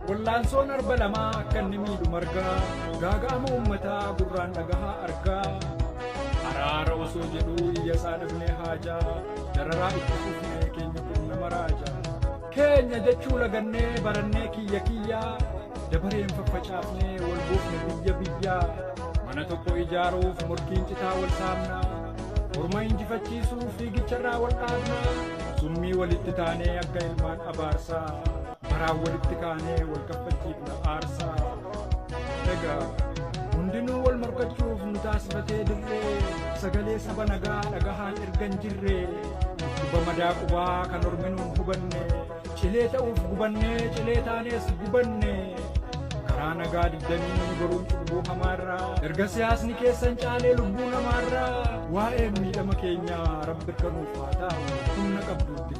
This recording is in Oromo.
Wal'aansoon arba lamaa akka inni miidhu margaa gaaga'ama uummataa gurraan dhagahaa argaa araara osoo jedhuu iyya isaa dhabnee haajaa dararaa itti fufnee keenya kun nama raajaa keenya jechuu lagannee barannee kiyya kiyyaa dabareen faffacaafnee wal buufne biyya biyyaa mana tokko ijaaruuf morkiin citaa wal saamnaa orma injifachiisuuf fiigicharraa wal dhaabnaa summii walitti taanee akka ilmaan abaarsaa baraan walitti kaanee wal kaffachiifna aarsaa egaa hundinuu wal morkachuuf nu taasifatee dirree sagalee saba nagaa dhagahaan ergan jirree dhukkuba madaa qubaa kan orminuun hubanne cilee ta'uuf gubannee cilee taanees gubanne karaa nagaa diddanii boruun cubbuu hamaarraa erga siyaasni keessan caalee lubbuu namaarraa waa'ee miidhama keenyaa rabbi kanuuf haa ta'u humna qabduutti